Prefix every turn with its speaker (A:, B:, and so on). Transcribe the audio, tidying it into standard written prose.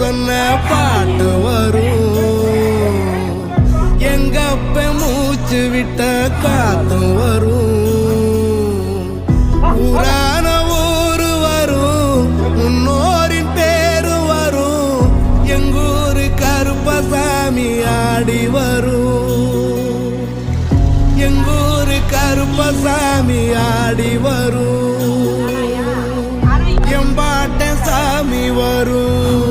A: சொன்ன பாட்டு வரும், எங்க அப்ப மூச்சு விட்ட காத்தும் வரும். ஊரான ஊரு வரும், முன்னோரின் பேரு வரும், எங்கூரு கருப்பசாமி ஆடி வரும், எங்கூரு கருப்பசாமி ஆடி வரும், எம்பாட்ட சாமி வரும்.